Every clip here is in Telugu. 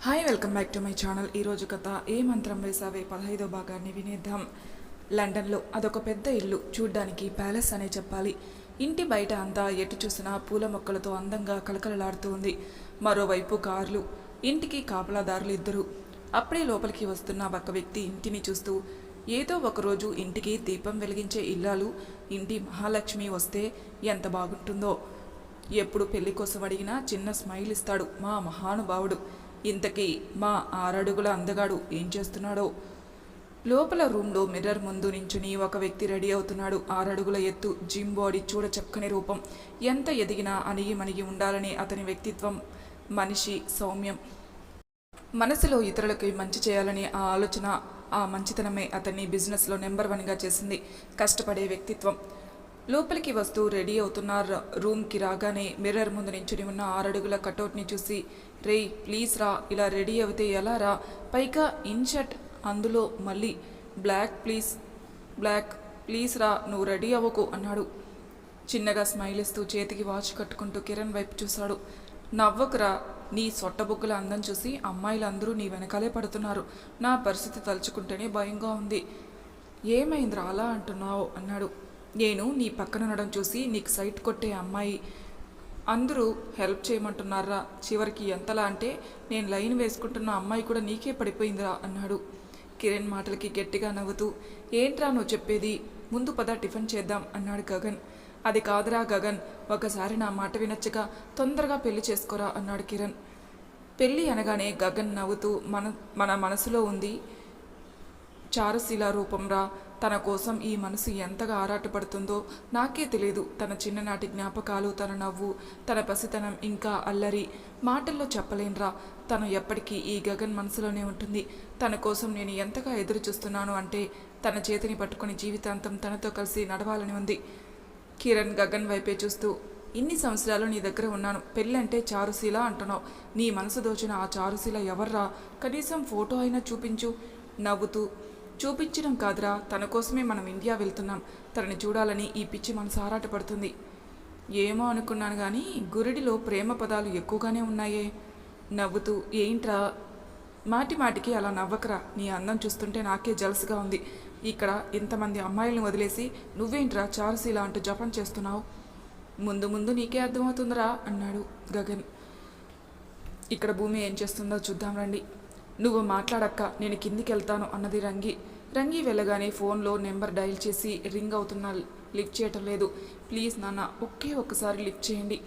Hi welcome back to my channel. ఈరోజు కథ ఏ మంత్రం వేసావే 15వ భాగాన్ని వినేద్దాం. లండన్లో అదొక పెద్ద ఇల్లు, చూడ్డానికి ప్యాలెస్ అనే చెప్పాలి. ఇంటి బయట అంతా ఎటు చూసినా పూల మొక్కలతో అందంగా కలకలలాడుతూ ఉంది. మరోవైపు కార్లు, ఇంటికి కాపలాదారులు ఇద్దరు. అప్పుడే లోపలికి వస్తున్న ఒక వ్యక్తి ఇంటిని చూస్తూ, ఏదో ఒకరోజు ఇంటికి దీపం వెలిగించే ఇల్లాలు ఇంటి మహాలక్ష్మి వస్తే ఎంత బాగుంటుందో. ఎప్పుడు పెళ్లి కోసం అడిగినా చిన్న స్మైల్ ఇస్తాడు మా మహానుభావుడు. ఇంతకీ మా 6 అడుగుల అందగాడు ఏం చేస్తున్నాడో. లోపల రూమ్లో మిర్రర్ ముందు నించుని ఒక వ్యక్తి రెడీ అవుతున్నాడు. 6 అడుగుల ఎత్తు, జిమ్ బాడీ, చూడ చక్కని రూపం, ఎంత ఎదిగినా అణిగి మణిగి ఉండాలని అతని వ్యక్తిత్వం. మనిషి సౌమ్యం, మనసులో ఇతరులకి మంచి చేయాలని ఆ ఆలోచన, ఆ మంచితనమే అతన్ని బిజినెస్లో నెంబర్ 1గా చేసింది. కష్టపడే వ్యక్తిత్వం. లోపలికి వస్తూ రెడీ అవుతున్న రూమ్కి రాగానే మిర్రర్ ముందు నించుని ఉన్న 6 అడుగుల కటౌట్ని చూసి, రేయ్ ప్లీజ్ రా, ఇలా రెడీ అవుతే ఎలా రా, పైగా ఇన్ షర్ట్, అందులో మళ్ళీ బ్లాక్ ప్లీజ్ రా, నువ్వు రెడీ అవ్వకు అన్నాడు. చిన్నగా స్మైల్ ఇస్తూ చేతికి వాచ్ కట్టుకుంటూ కిరణ్ వైపు చూశాడు. నవ్వకురా, నీ సొట్టబుగ్గల అందం చూసి అమ్మాయిలందరూ నీ వెనకాలే పడుతున్నారు. నా పరిస్థితి తలుచుకుంటేనే భయంగా ఉంది. ఏమైందిరా అలా అంటున్నావు అన్నాడు. నేను నీ పక్కన ఉండడం చూసి నీకు సైట్ కొట్టే అమ్మాయి అందరూ హెల్ప్ చేయమంటున్నారా, చివరికి ఎంతలా అంటే నేను లైన్ వేసుకుంటున్న అమ్మాయి కూడా నీకే పడిపోయిందిరా అన్నాడు. కిరణ్ మాటలకి గట్టిగా నవ్వుతూ, ఏంట్రా నువ్వు చెప్పేది, ముందు పద టిఫిన్ చేద్దాం అన్నాడు గగన్. అది కాదురా గగన్, ఒకసారి నా మాట వినొచ్చగా తొందరగా పెళ్లి చేసుకోరా అన్నాడు కిరణ్. పెళ్ళి అనగానే గగన్ నవ్వుతూ, మన మనసులో ఉంది చారుశీల రూపంరా, తన కోసం ఈ మనసు ఎంతగా ఆరాటపడుతుందో నాకే తెలియదు. తన చిన్ననాటి జ్ఞాపకాలు, తన నవ్వు, తన పసితనం, ఇంకా అల్లరి మాటల్లో చెప్పలేనురా. తను ఎప్పటికీ ఈ గగన్ మనసులోనే ఉంటుంది. తన కోసం నేను ఎంతగా ఎదురు చూస్తున్నాను అంటే తన చేతిని పట్టుకుని జీవితాంతం తనతో కలిసి నడవాలని ఉంది. కిరణ్ గగన్ వైపే చూస్తూ, ఇన్ని సంవత్సరాలు నీ దగ్గర ఉన్నాను, పెళ్ళంటే చారుశీల అంటున్నావు. నీ మనసు దోచిన ఆ చారుశీల ఎవర్రా, కనీసం ఫోటో అయినా చూపించు. నవ్వుతూ, చూపించడం కాదురా, తన కోసమే మనం ఇండియా వెళ్తున్నాం. తనని చూడాలని ఈ పిచ్చి మనసు ఆరాటపడుతుంది. ఏమో అనుకున్నాను కానీ గురిడిలో ప్రేమ పదాలు ఎక్కువగానే ఉన్నాయే. నవ్వుతూ, ఏంట్రా మాటికి అలా నవ్వకరా, నీ అందం చూస్తుంటే నాకే జలసుగా ఉంది. ఇక్కడ ఇంతమంది అమ్మాయిలను వదిలేసి నువ్వేంట్రా చారుశీల అంటూ జపం చేస్తున్నావు. ముందు ముందు నీకే అర్థమవుతుందిరా అన్నాడు గగన్. ఇక్కడ భూమి ఏం చేస్తుందో చూద్దాం రండి. నువ్వు మాట్లాడక్క, నేను కిందికి వెళ్తాను అన్నది రంగి. రంగి వెళ్ళగానే ఫోన్లో నెంబర్ డయల్ చేసి రింగ్ అవుతున్నా లిఫ్ట్ చేయటం లేదు. ప్లీజ్ నాన్న, ఒక్కసారి లిఫ్ట్ చేయండి.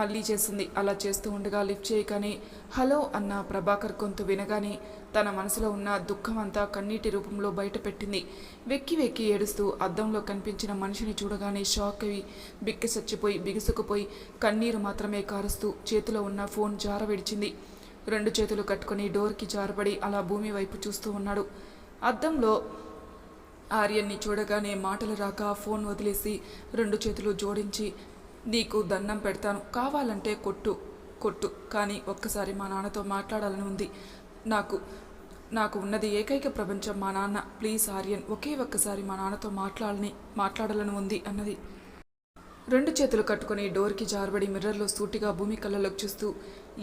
మళ్ళీ చేసింది. అలా చేస్తూ ఉండగా లిఫ్ట్ చేయగానే హలో అన్న ప్రభాకర్ గొంతు వినగానే తన మనసులో ఉన్న దుఃఖం అంతా కన్నీటి రూపంలో బయట పెట్టింది. వెక్కి వెక్కి ఏడుస్తూ అద్దంలో కనిపించిన మనిషిని చూడగానే షాక్ అయి బిక్కి చచ్చిపోయి బిగుసుకుపోయి కన్నీరు మాత్రమే కారుస్తూ చేతిలో ఉన్న ఫోన్ జార విడిచింది. 2 చేతులు కట్టుకుని డోర్కి జారబడి అలా భూమి వైపు చూస్తూ ఉన్నాడు. అద్దంలో ఆర్యన్ని చూడగానే మాటలు రాక ఫోన్ వదిలేసి 2 చేతులు జోడించి, నీకు దండం పెడతాను, కావాలంటే కొట్టు, కానీ ఒక్కసారి మా నాన్నతో మాట్లాడాలని ఉంది. నాకు ఉన్నది ఏకైక ప్రపంచం మా నాన్న. ప్లీజ్ ఆర్యన్, ఒక్కసారి మా నాన్నతో మాట్లాడాలని ఉంది అన్నది. 2 చేతులు కట్టుకుని డోర్కి జారబడి మిర్రర్లో సూటిగా భూమి కళ్ళలోకి చూస్తూ,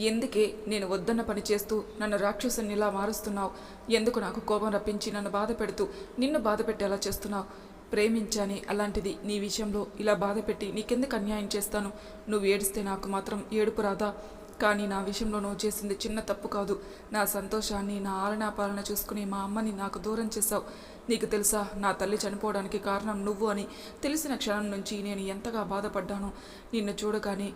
ఎందుకే నేను వద్దన్న పని చేస్తూ నన్ను రాక్షసునిలా మారుస్తున్నావు? ఎందుకు నాకు కోపం రప్పించి నన్ను బాధ పెడుతూ నిన్ను బాధ పెట్టేలా చేస్తున్నావు? ప్రేమించాని, అలాంటిది నీ విషయంలో ఇలా బాధ పెట్టి నీకెందుకు అన్యాయం చేస్తాను? నువ్వు ఏడిస్తే నాకు మాత్రం ఏడుపు రాదా? కానీ నా విషయంలో నువ్వు చేసింది చిన్న తప్పు కాదు. నా సంతోషాన్ని, నా ఆలనా పాలన చూసుకుని మా అమ్మని నాకు దూరం చేశావు. నీకు తెలుసా, నా తల్లి చనిపోవడానికి కారణం నువ్వు అని తెలిసిన క్షణం నుంచి నేను ఎంతగా బాధపడ్డాను. నిన్ను చూడగానే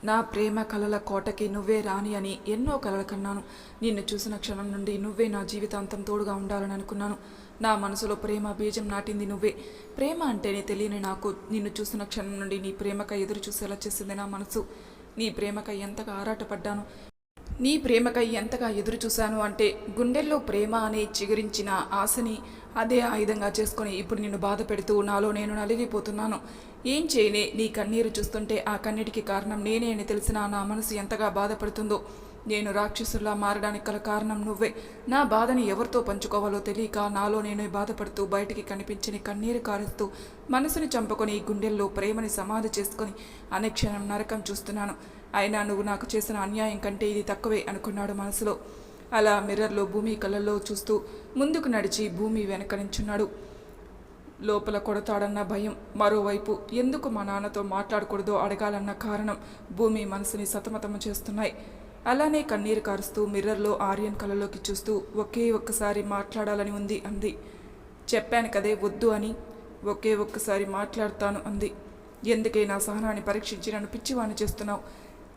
నా ప్రేమ కలల కోటకి నువ్వే రాని అని ఎన్నో కలలు కన్నాను. నిన్ను చూసిన క్షణం నుండి నువ్వే నా జీవితాంతం తోడుగా ఉండాలని అనుకున్నాను. నా మనసులో ప్రేమ బీజం నాటింది నువ్వే. ప్రేమ అంటేనే తెలియని నాకు నిన్ను చూసిన క్షణం నుండి నీ ప్రేమకై ఎదురు చూసేలా చేసింది నా మనసు. నీ ప్రేమకై ఎంతగా ఆరాటపడ్డాను, నీ ప్రేమకై ఎంతగా ఎదురు చూశాను అంటే గుండెల్లో ప్రేమ అనే చిగురించిన ఆశని అదే ఆయుధంగా చేసుకొని ఇప్పుడు నిన్ను బాధ పెడుతూ నాలో నేను నలిగిపోతున్నాను. ఏం చేయనే, నీ కన్నీరు చూస్తుంటే ఆ కన్నీటికి కారణం నేనే అని తెలిసినా నా మనసు ఎంతగా బాధపడుతుందో. నేను రాక్షసుల్లా మారడానికి గల కారణం నువ్వే. నా బాధని ఎవరితో పంచుకోవాలో తెలియక నాలో నేనే బాధపడుతూ బయటికి కనిపించని కన్నీరు కారుస్తూ మనసుని చంపుకొని గుండెల్లో ప్రేమని సమాధి చేసుకొని అనుక్షణం నరకం చూస్తున్నాను. అయినా నువ్వు నాకు చేసిన అన్యాయం కంటే ఇది తక్కువే అనుకున్నాడు మనసులో. అలా మిర్రర్లో భూమి కళ్ళల్లో చూస్తూ ముందుకు నడిచి భూమి వెనక నించున్నాడు. లోపల కొడతాడన్న భయం, మరోవైపు ఎందుకు మా నాన్నతో మాట్లాడకూడదో అడగాలన్న కారణం భూమి మనసుని సతమతము చేస్తున్నాయి. అలానే కన్నీరు కారుస్తూ మిర్రర్లో ఆర్యన్ కళ్ళలోకి చూస్తూ ఒకే ఒక్కసారి మాట్లాడాలని ఉంది అంది. చెప్పాను కదే వద్దు అని. ఒకే ఒక్కసారి మాట్లాడతాను అంది. ఎందుకే నా సహనాన్ని పరీక్షించి నన్ను పిచ్చివాణ్ణి చేస్తున్నావు?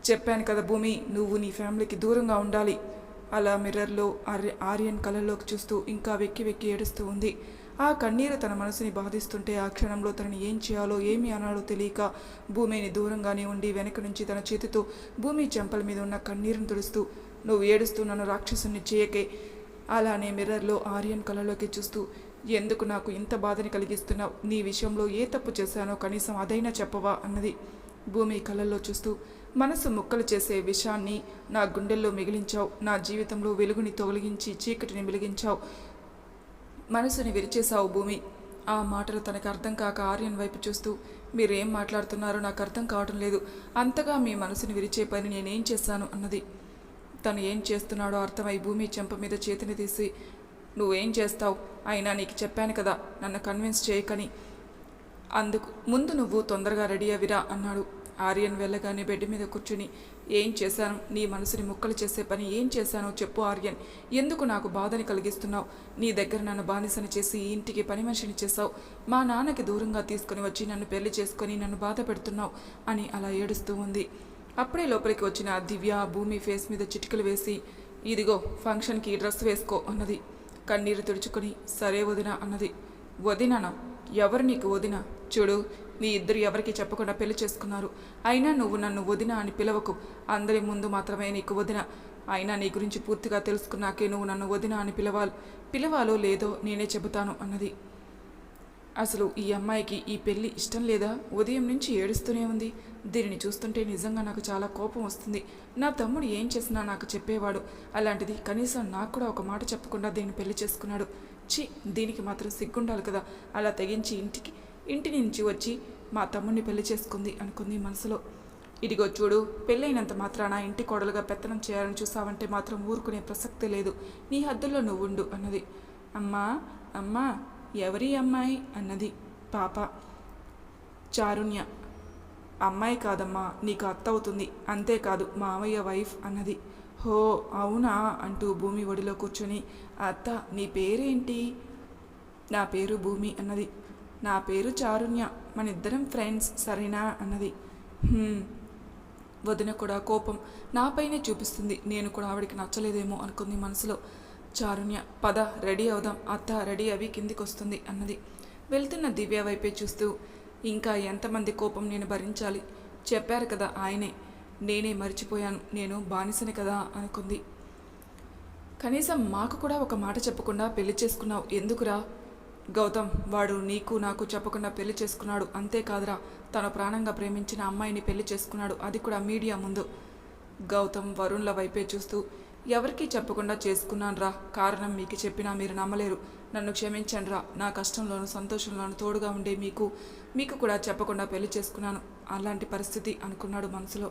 చెప్పాను కదా భూమి, నువ్వు నీ ఫ్యామిలీకి దూరంగా ఉండాలి. అలా మిర్రర్లో ఆర్యన్ కళ్ళలోకి చూస్తూ ఇంకా వెక్కి వెక్కి ఏడుస్తూ ఉంది. ఆ కన్నీరు తన మనసుని బాధిస్తుంటే ఆ క్షణంలో తనని ఏం చేయాలో ఏమి అనాలో తెలియక భూమిని దూరంగానే ఉండి వెనక నుంచి తన చేతితో భూమి చెంపల మీద ఉన్న కన్నీరును తుడుస్తూ, నువ్వు ఏడుస్తూ నన్ను రాక్షసుని చేయకే. అలానే మిర్రర్లో ఆర్యన్ కళ్ళలోకి చూస్తూ, ఎందుకు నాకు ఇంత బాధని కలిగిస్తున్నావు? నీ విషయంలో ఏ తప్పు చేశానో కనీసం అదైనా చెప్పవా అన్నది. భూమి కళ్ళల్లో చూస్తూ, మనసు ముక్కలు చేసే విషాన్ని నా గుండెల్లో మిగిలించావు. నా జీవితంలో వెలుగుని తొలగించి చీకటిని వెలిగించావు. మనసుని విరిచేశావు భూమి. ఆ మాటలు తనకు అర్థం కాక ఆర్యన్ వైపు చూస్తూ, మీరేం మాట్లాడుతున్నారో నాకు అర్థం కావటం లేదు. అంతగా మీ మనసుని విరిచే పని నేనేం చేశాను అన్నది. తను ఏం చేస్తున్నాడో అర్థమై భూమి చెంప మీద చేతిని తీసి, నువ్వేం చేస్తావు? అయినా నీకు చెప్పాను కదా నన్ను కన్విన్స్ చేయకని. అందుకు ముందు నువ్వు తొందరగా రెడీ అవిరా అన్నాడు. ఆర్యన్ వెళ్ళగానే బెడ్ మీద కూర్చుని, ఏం చేశాను? నీ మనసుని ముక్కలు చేసే పని ఏం చేశానో చెప్పు ఆర్యన్. ఎందుకు నాకు బాధని కలిగిస్తున్నావు? నీ దగ్గర నన్ను బానిసని చేసి ఈ ఇంటికి పని మనిషిని చేశావు. మా నాన్నకి దూరంగా తీసుకుని వచ్చి నన్ను పెళ్లి చేసుకొని నన్ను బాధ పెడుతున్నావు అని అలా ఏడుస్తూ ఉంది. అప్పుడే లోపలికి వచ్చిన దివ్య భూమి ఫేస్ మీద చిటికలు వేసి, ఇదిగో ఫంక్షన్కి డ్రెస్ వేసుకో అన్నది. కన్నీరు తుడుచుకొని, సరే వదిన అన్నది. వదినానా? ఎవరు నీకు వదిన? చూడు, మీ ఇద్దరు ఎవరికి చెప్పకుండా పెళ్లి చేసుకున్నారు. అయినా నువ్వు నన్ను వదిన అని పిలవకు. అందరి ముందు మాత్రమే నీకు వదిన. అయినా నీ గురించి పూర్తిగా తెలుసుకున్నాకే నువ్వు నన్ను వదిన అని పిలవాలో లేదో నేనే చెబుతాను అన్నది. అసలు ఈ అమ్మాయికి ఈ పెళ్ళి ఇష్టం లేదా? ఉదయం నుంచి ఏడుస్తూనే ఉంది. దీనిని చూస్తుంటే నిజంగా నాకు చాలా కోపం వస్తుంది. నా తమ్ముడు ఏం చేసినా నాకు చెప్పేవాడు. అలాంటిది కనీసం నాకు కూడా ఒక మాట చెప్పకుండా దీన్ని పెళ్లి చేసుకున్నాడు. ఛీ, దీనికి మాత్రం సిగ్గుండాలి కదా. అలా తెగించి ఇంటి నుంచి వచ్చి మా తమ్ముడిని పెళ్లి చేసుకుంది అనుకుంది మనసులో. ఇదిగో చూడు, పెళ్ళైనంత మాత్రాన ఇంటి కోడలుగా పెత్తనం చేయాలని చూసావంటే మాత్రం ఊరుకునే ప్రసక్తే లేదు. నీ హద్దుల్లో నువ్వు ఉండు అన్నది. అమ్మా ఎవరి అమ్మాయి అన్నది పాప. చారుణ్య. అమ్మాయి కాదమ్మా, నీకు అత్త అవుతుంది. అంతేకాదు మామయ్య వైఫ్ అన్నది. హో అవునా అంటూ భూమి ఒడిలో కూర్చొని, అత్త నీ పేరేంటి? నా పేరు భూమి అన్నది. నా పేరు చారుణ్య, మన ఇద్దరం ఫ్రెండ్స్ సరేనా అన్నది. వదిన కూడా కోపం నాపైనే చూపిస్తుంది. నేను కూడా ఆవిడికి నచ్చలేదేమో అనుకుంది మనసులో. చారుణ్య, పద రెడీ అవుదాం, అత్త రెడీ అవి కిందికి వస్తుంది అన్నది. వెళ్తున్న దివ్య వైపే చూస్తూ, ఇంకా ఎంతమంది కోపం నేను భరించాలి? చెప్పారు కదా ఆయనే. నేనే మర్చిపోయాను, నేను బానిసని కదా అనుకుంది. కనీసం మాకు కూడా ఒక మాట చెప్పకుండా పెళ్లి చేసుకున్నావు, ఎందుకురా? గౌతమ్, వాడు నీకు నాకు చెప్పకుండా పెళ్లి చేసుకున్నాడు. అంతేకాదురా, తను ప్రాణంగా ప్రేమించిన అమ్మాయిని పెళ్లి చేసుకున్నాడు, అది కూడా మీడియా ముందు. గౌతమ్ వరుణ్ల వైపే చూస్తూ, ఎవరికీ చెప్పకుండా చేసుకున్నాను రా. కారణం మీకు చెప్పినా మీరు నమ్మలేరు. నన్ను క్షమించండి రా. నా కష్టంలోనూ సంతోషంలోనూ తోడుగా ఉండే మీకు కూడా చెప్పకుండా పెళ్లి చేసుకున్నాను. అలాంటి పరిస్థితి అనుకున్నాడు మనసులో.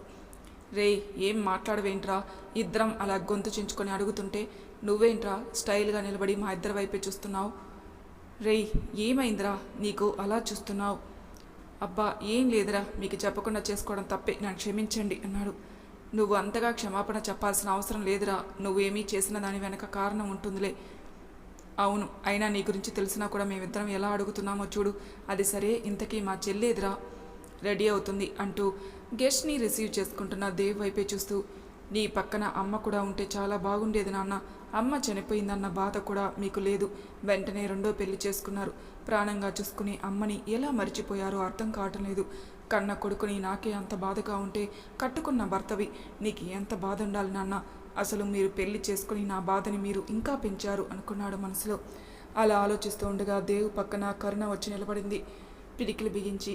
రే, ఏం మాట్లాడవేంట్రా? ఇద్దరం అలా గొంతు చించుకొని అడుగుతుంటే నువ్వేంట్రా స్టైల్గా నిలబడి మా ఇద్దరి వైపే చూస్తున్నావు? రేయ్, ఏమైందిరా నీకు అలా చూస్తున్నావు? అబ్బా ఏం లేదురా, మీకు చెప్పకుండా చేసుకోవడం తప్పే, నన్ను క్షమించండి అన్నాడు. నువ్వు అంతగా క్షమాపణ చెప్పాల్సిన అవసరం లేదురా. నువ్వేమీ చేసిన దాని వెనక కారణం ఉంటుందిలే. అవును, అయినా నీ గురించి తెలిసినా కూడా మేమిద్దరం ఎలా అడుగుతున్నామో చూడు. అది సరే, ఇంతకీ మా చెల్లేదిరా? రెడీ అవుతుంది అంటూ గెస్ట్ని రిసీవ్ చేసుకుంటున్న దేవ్ వైపే చూస్తూ, నీ పక్కన అమ్మ కూడా ఉంటే చాలా బాగుండేది నాన్న. అమ్మ చనిపోయిందన్న బాధ కూడా మీకు లేదు. వెంటనే రెండో పెళ్లి చేసుకున్నారు. ప్రాణంగా చూసుకుని అమ్మని ఎలా మర్చిపోయారో అర్థం కావటం లేదు. కన్న కొడుకుని నాకే అంత బాధగా ఉంటే కట్టుకున్న భర్తవి నీకు ఎంత బాధ ఉండాలి నాన్న? అసలు మీరు పెళ్లి చేసుకుని నా బాధని మీరు ఇంకా పెంచారు అనుకున్నాడు మనసులో. అలా ఆలోచిస్తూ ఉండగా దేవు పక్కన కరుణ వచ్చి నిలబడింది. పిడికిలు బిగించి,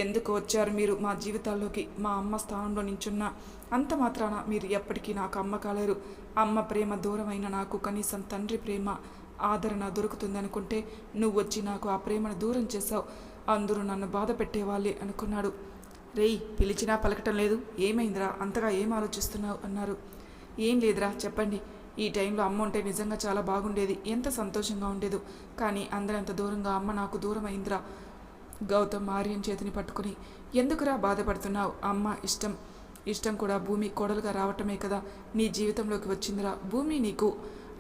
ఎందుకు వచ్చారు మీరు మా జీవితాల్లోకి? మా అమ్మ స్థానంలో నించున్న అంత మాత్రాన మీరు ఎప్పటికీ నాకు అమ్మ కాలేరు. అమ్మ ప్రేమ దూరమైన నాకు కనీసం తండ్రి ప్రేమ ఆదరణ దొరుకుతుందనుకుంటే నువ్వు వచ్చి నాకు ఆ ప్రేమను దూరం చేశావు. అందరూ నన్ను బాధ పెట్టేవాళ్ళే అనుకున్నాడు. రేయ్ పిలిచినా పలకటం లేదు, ఏమైందిరా అంతగా ఏం ఆలోచిస్తున్నావు అన్నారు. ఏం లేదురా చెప్పండి. ఈ టైంలో అమ్మ ఉంటే నిజంగా చాలా బాగుండేది, ఎంత సంతోషంగా ఉండేదో. కానీ అందరంత దూరంగా అమ్మ నాకు దూరం అయిందిరా. గౌతమ్ ఆర్యన్ చేతిని పట్టుకుని, ఎందుకురా బాధపడుతున్నావు? అమ్మ ఇష్టం కూడా భూమి కోడలుగా రావటమే కదా నీ జీవితంలోకి వచ్చిందిరా. భూమి నీకు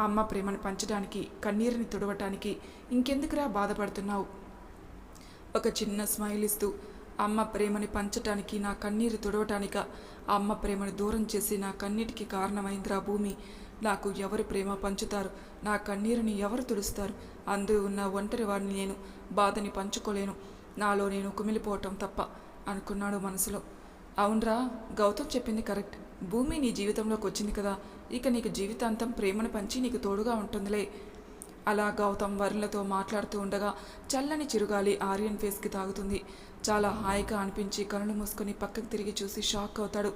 అమ్మ ప్రేమను పంచడానికి, కన్నీరుని తుడవటానికి ఇంకెందుకురా బాధపడుతున్నావు? ఒక చిన్న స్మైల్ ఇస్తూ, అమ్మ ప్రేమని పంచటానికి, నా కన్నీరు తుడవటానిక? అమ్మ ప్రేమను దూరం చేసి నా కన్నీటికి కారణమైందిరా భూమి. నాకు ఎవరు ప్రేమ పంచుతారు? నా కన్నీరుని ఎవరు తుడుస్తారు? అందరూ ఉన్న ఒంటరి వాడిని నేను, బాధని పంచుకోలేను. నాలో నేను కుమిలిపోవటం తప్ప అనుకున్నాడు మనసులో. అవునరా, గౌతమ్ చెప్పింది కరెక్ట్. భూమి నీ జీవితంలోకి వచ్చింది కదా, ఇక నీకు జీవితాంతం ప్రేమను పంచి నీకు తోడుగా ఉంటుందిలే. అలా గౌతమ్ వరుణ్లతో మాట్లాడుతూ ఉండగా చల్లని చిరుగాలి ఆర్యన్ ఫేస్కి తాగుతుంది. చాలా హాయిగా అనిపించి కనులు మూసుకొని పక్కకు తిరిగి చూసి షాక్ అవుతాడు.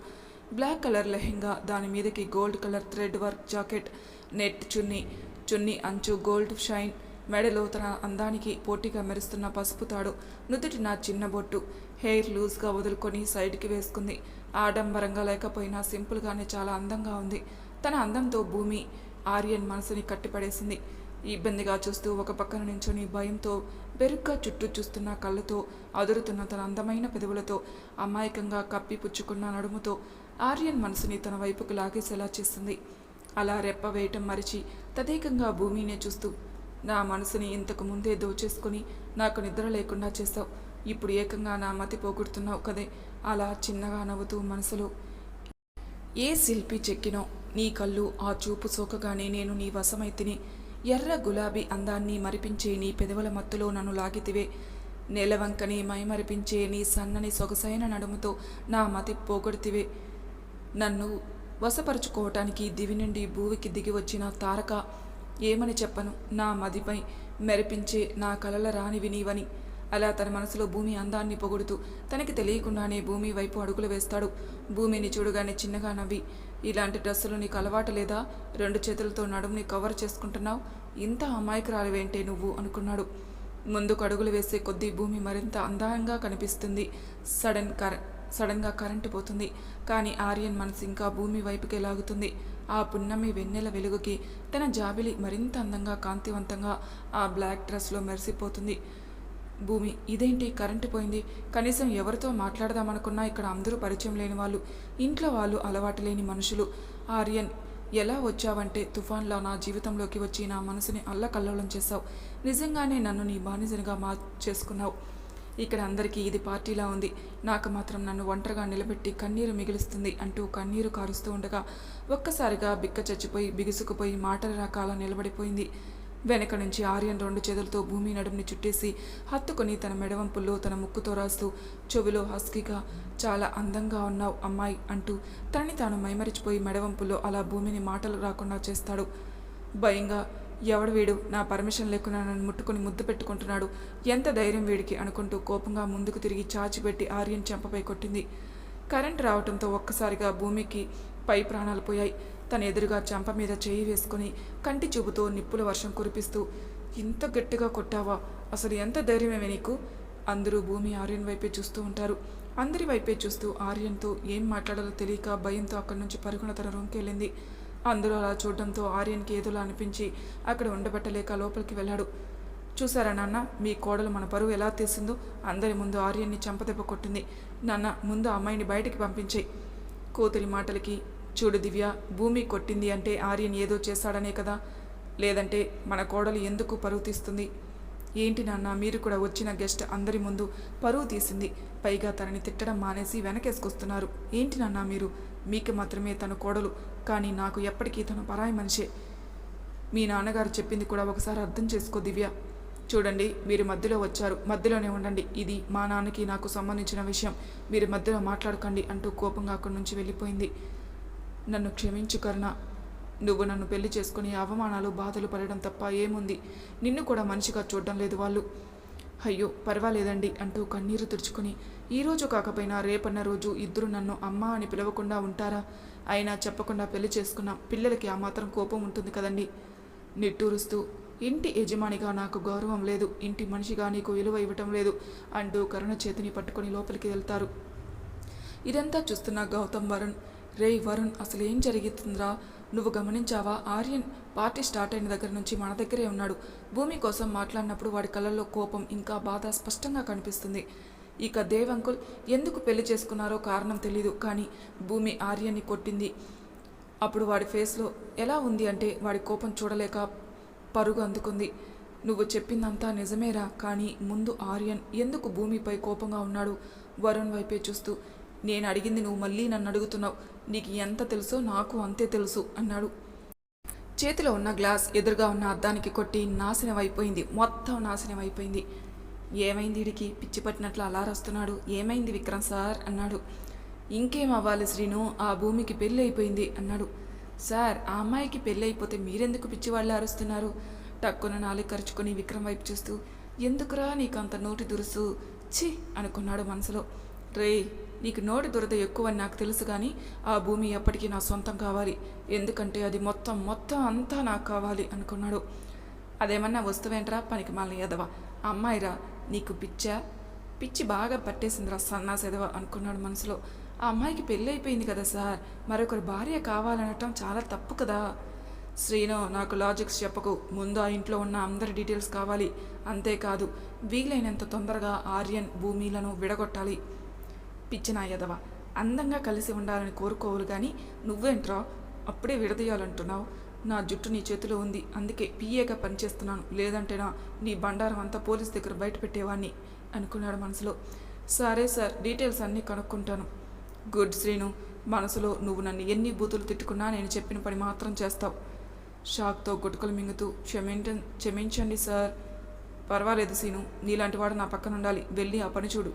బ్లాక్ కలర్ లెహెంగా, దాని మీదకి gold colour thread work jacket, net chunni అంచు గోల్డ్ షైన్, మెడలో తన అందానికి పోటీగా మెరుస్తున్న పసుపు తాడు, నుదుటిన చిన్న బొట్టు, హెయిర్ లూజ్గా వదులుకొని సైడ్కి వేసుకుంది. ఆడంబరంగా లేకపోయినా సింపుల్గానే చాలా అందంగా ఉంది. తన అందంతో భూమి ఆర్యన్ మనసుని కట్టిపడేసింది. ఇబ్బందిగా చూస్తూ ఒక పక్కన నించొని భయంతో బెరుగ్గా చుట్టూ చూస్తున్న కళ్ళతో, అదురుతున్న తన అందమైన పెదవులతో, అమాయకంగా కప్పి పుచ్చుకున్న నడుముతో ఆర్యన్ మనసుని తన వైపుకు లాగేసేలా చేస్తుంది. అలా రెప్ప వేయటం మరిచి తదేకంగా భూమినే చూస్తూ, నా మనసుని ఇంతకు ముందే దోచేసుకుని నాకు నిద్ర లేకుండా చేస్తావు, ఇప్పుడు ఏకంగా నా మతి పోగొడుతున్నావు కదే. అలా చిన్నగా నవ్వుతూ మనసులో, ఏ శిల్పి చెక్కినో నీ కళ్ళు, ఆ చూపు సోకగానే నేను నీ వశమైతిని. ఎర్ర గులాబీ అందాన్ని మరిపించే నీ పెదవుల మత్తులో నన్ను లాగితివే. నెలవంకని మైమరిపించే నీ సన్నని సొగసైన నడుముతో నా మతి పోగొడితివే. నన్ను వశపరుచుకోవటానికి దివి నుండి భూమికి దిగి వచ్చిన తారక, ఏమని చెప్పను, నా మదిపై మెరిపించే నా కలల రాణివి నీవని. అలా తన మనసులో భూమి అందాన్ని పొగుడుతూ తనకి తెలియకుండానే భూమి వైపు అడుగులు వేస్తాడు. భూమిని చూడగానే చిన్నగా నవ్వి, ఇలాంటి డ్రెస్సులు నీకు అలవాటు లేదా? 2 చేతులతో నడుముని కవర్ చేసుకుంటున్నావు, ఇంత అమాయకురాలివేంటే నువ్వు అనుకున్నాడు. ముందుకు అడుగులు వేసే కొద్దీ భూమి మరింత అందంగా కనిపిస్తుంది. సడన్గా కరెంటు పోతుంది. కానీ ఆర్యన్ మనసు ఇంకా భూమి వైపుకే లాగుతుంది. ఆ పున్నమి వెన్నెల వెలుగుకి తన జాబిలి మరింత అందంగా, కాంతివంతంగా ఆ బ్లాక్ డ్రెస్లో మెరిసిపోతుంది. భూమి, ఇదేంటి కరెంటు పోయింది? కనీసం ఎవరితో మాట్లాడదామనుకున్నా ఇక్కడ అందరూ పరిచయం లేని వాళ్ళు, ఇంట్లో వాళ్ళు అలవాటు లేని మనుషులు. ఆర్యన్, ఎలా వచ్చావంటే తుఫాన్లా నా జీవితంలోకి వచ్చి నా మనసుని అల్లకల్లోలం చేశావు. నిజంగానే నన్ను నీ బానిసనిగా చేసుకున్నావు. ఇక్కడ అందరికీ ఇది పార్టీలా ఉంది, నాకు మాత్రం నన్ను ఒంటరిగా నిలబెట్టి కన్నీరు మిగిలిస్తుంది అంటూ కన్నీరు కారుస్తూ ఉండగా ఒక్కసారిగా బిక్క చచ్చిపోయి బిగుసుకుపోయి మాటల రకాల నిలబడిపోయింది. వెనక నుంచి ఆర్యన్ 2 చేతులతో భూమి నడుముని చుట్టేసి హత్తుకొని తన మెడవంపుల్లో తన ముక్కుతో రాస్తూ చెవిలో హస్కీగా, చాలా అందంగా ఉన్నావు అమ్మాయి అంటూ తనని తాను మైమరిచిపోయి మెడవంపుల్లో అలా భూమిని మాటలు రాకుండా చేస్తాడు. భయంగా, ఎవడు వీడు, నా పర్మిషన్ లేకుండా నన్ను ముట్టుకుని ముద్దు పెట్టుకుంటున్నాడు, ఎంత ధైర్యం వీడికి అనుకుంటూ కోపంగా ముందుకు తిరిగి చాచిపెట్టి ఆర్యన్ చెంపపై కొట్టింది. కరెంట్ రావడంతో ఒక్కసారిగా భూమికి పై ప్రాణాలు పోయాయి. తన ఎదురుగా చెంప మీద చేయి వేసుకుని కంటి చూపుతో నిప్పుల వర్షం కురిపిస్తూ, ఇంత గట్టిగా కొట్టావా? అసలు ఎంత ధైర్యమేమే నీకు? అందరూ భూమి ఆర్యన్ వైపే చూస్తూ ఉంటారు. అందరి వైపే చూస్తూ ఆర్యన్తో ఏం మాట్లాడాలో తెలియక భయంతో అక్కడి నుంచి పరుగున తన రూమ్కి వెళ్ళింది. అందరూ అలా చూడడంతో ఆర్యన్కి ఏదోలా అనిపించి అక్కడ ఉండబట్టలేక లోపలికి వెళ్ళాడు. చూసారా నాన్న, మీ కోడలు మన పరువు ఎలా తీసిందో? అందరి ముందు ఆర్యన్ని చెంపదెబ్బ కొట్టింది. నాన్న, ముందు అమ్మాయిని బయటికి పంపించేయి. కూతురి మాటలకి, చూడు దివ్య, భూమి కొట్టింది అంటే ఆర్యన్ ఏదో చేశాడనే కదా, లేదంటే మన కోడలు ఎందుకు పరువు తీస్తుంది? ఏంటి నాన్న, మీరు కూడా వచ్చిన గెస్ట్ అందరి ముందు పరువు తీసింది, పైగా తనని తిట్టడం మానేసి వెనకేసుకొస్తున్నారు. ఏంటి నాన్న మీరు? మీకు మాత్రమే తన కోడలు, కానీ నాకు ఎప్పటికీ తను పరాయి మనిషే. మీ నాన్నగారు చెప్పింది కూడా ఒకసారి అర్థం చేసుకో దివ్య. చూడండి, మీరు మధ్యలో వచ్చారు, మధ్యలోనే ఉండండి, ఇది మా నాన్నకి నాకు సంబంధించిన విషయం, మీరు మధ్యలో మాట్లాడకండి అంటూ కోపంగా అక్కడి నుంచి వెళ్ళిపోయింది. నన్ను క్షమించు కరుణ, నువ్వు నన్ను పెళ్లి చేసుకుని అవమానాలు బాధలు పడడం తప్ప ఏముంది? నిన్ను కూడా మనిషిగా చూడడం లేదు వాళ్ళు. అయ్యో పర్వాలేదండి అంటూ కన్నీరు తుడుచుకుని, ఈరోజు కాకపోయినా రేపన్న రోజు ఇద్దరు నన్ను అమ్మ అని పిలవకుండా ఉంటారా? అయినా చెప్పకుండా పెళ్లి చేసుకున్నాం, పిల్లలకి ఆ మాత్రం కోపం ఉంటుంది కదండి. నిట్టూరుస్తూ, ఇంటి యజమానిగా నాకు గౌరవం లేదు, ఇంటి మనిషిగా నీకు విలువ ఇవ్వటం లేదు అంటూ కరుణ చేతిని పట్టుకొని లోపలికి వెళ్తారు. ఇదంతా చూస్తున్న గౌతమ్ వరుణ్, రేయ్ వరుణ్, అసలు ఏం జరుగుతుందిరా? నువ్వు గమనించావా? ఆర్యన్ పార్టీ స్టార్ట్ అయిన దగ్గర నుంచి మన దగ్గరే ఉన్నాడు. భూమి కోసం మాట్లాడినప్పుడు వాడి కళ్ళల్లో కోపం ఇంకా బాధ స్పష్టంగా కనిపిస్తుంది. ఇక దేవ్ అంకుల్ ఎందుకు పెళ్లి చేసుకున్నారో కారణం తెలీదు, కానీ భూమి ఆర్యన్ని కొట్టింది. అప్పుడు వాడి ఫేస్లో ఎలా ఉంది అంటే వాడి కోపం చూడలేక పరుగు అందుకుంది. నువ్వు చెప్పిందంతా నిజమేరా, కానీ ముందు ఆర్యన్ ఎందుకు భూమిపై కోపంగా ఉన్నాడు? వరుణ్ వైపే చూస్తూ, నేను అడిగింది నువ్వు మళ్ళీ నన్ను అడుగుతున్నావు. నీకు ఎంత తెలుసో నాకు అంతే తెలుసు అన్నాడు. చేతిలో ఉన్న గ్లాస్ ఎదురుగా ఉన్న అద్దానికి కొట్టి నాశనం అయిపోయింది. మొత్తం నాశనం అయిపోయింది. ఏమైంది వీడికి? పిచ్చి పట్టినట్లు అలా రాస్తున్నాడు. ఏమైంది విక్రమ్ సార్ అన్నాడు. ఇంకేం అవ్వాలి శ్రీను, ఆ భూమికి పెళ్ళి అయిపోయింది అన్నాడు. సార్, ఆ అమ్మాయికి పెళ్ళి అయిపోతే మీరెందుకు పిచ్చివాళ్ళు అరుస్తున్నారు? టక్కున నాలుగు ఖర్చుకొని విక్రమ్ వైపు చూస్తూ, ఎందుకురా నీకు అంత నోటి దురుసు, ఛీ అనుకున్నాడు మనసులో. రే, నీకు నోటి దురద ఎక్కువని నాకు తెలుసు, కానీ ఆ భూమి ఎప్పటికీ నా సొంతం కావాలి. ఎందుకంటే అది మొత్తం అంతా నాకు కావాలి అనుకున్నాడు. అదేమన్నా వస్తువేంట్రా పనికి మాలిన ఎదవా? అమ్మాయిరా, నీకు పిచ్చి బాగా పట్టేసిందిరా సన్నాసెదవా అనుకున్నాడు మనసులో. ఆ అమ్మాయికి పెళ్ళి అయిపోయింది కదా సార్, మరొకరు భార్య కావాలనటం చాలా తప్పు కదా. శ్రీను, నాకు లాజిక్స్ చెప్పకు. ముందు ఆ ఇంట్లో ఉన్న అందరి డీటెయిల్స్ కావాలి. అంతేకాదు, వీలైనంత తొందరగా ఆర్యన్ భూమిలను విడగొట్టాలి. పిచ్చిన ఎదవ, అందంగా కలిసి ఉండాలని కోరుకోవాలి, కానీ నువ్వేంట్రా అప్పుడే విడదీయాలంటున్నావు? నా జుట్టు నీ చేతిలో ఉంది, అందుకే పిఏగా పనిచేస్తున్నాను. లేదంటేనా నీ బండారం అంతా పోలీస్ దగ్గర బయట పెట్టేవాడిని అనుకున్నాడు మనసులో. సరే సార్, డీటెయిల్స్ అన్నీ కనుక్కుంటాను. గుడ్ శ్రీను, మనసులో నువ్వు నన్ను ఎన్ని బూతులు తిట్టుకున్నా నేను చెప్పిన పని మాత్రం చేస్తావు. షాక్తో గుట్టుకలు మింగుతూ, క్షమించండి సార్. పర్వాలేదు శ్రీను, నీలాంటి వాడు నా పక్కన ఉండాలి. వెళ్ళి ఆ పని చూడు.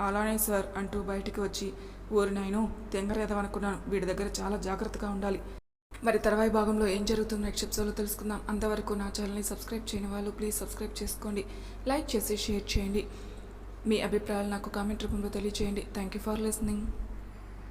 అలానే సార్ అంటూ బయటికి వచ్చి, ఊరి నాయను తెంగరేదవనుకున్నాను, వీడి దగ్గర చాలా జాగ్రత్తగా ఉండాలి. మరి తర్వాయి భాగంలో ఏం జరుగుతుందో నెక్స్ట్ ఎపిసోడ్లో తెలుసుకుందాం. అంతవరకు నా ఛానల్ని సబ్స్క్రైబ్ చేయని వాళ్ళు ప్లీజ్ సబ్స్క్రైబ్ చేసుకోండి. లైక్ చేసి షేర్ చేయండి. మీ అభిప్రాయాలు నాకు కామెంట్ రూపంలో తెలియజేయండి. Thank you for listening.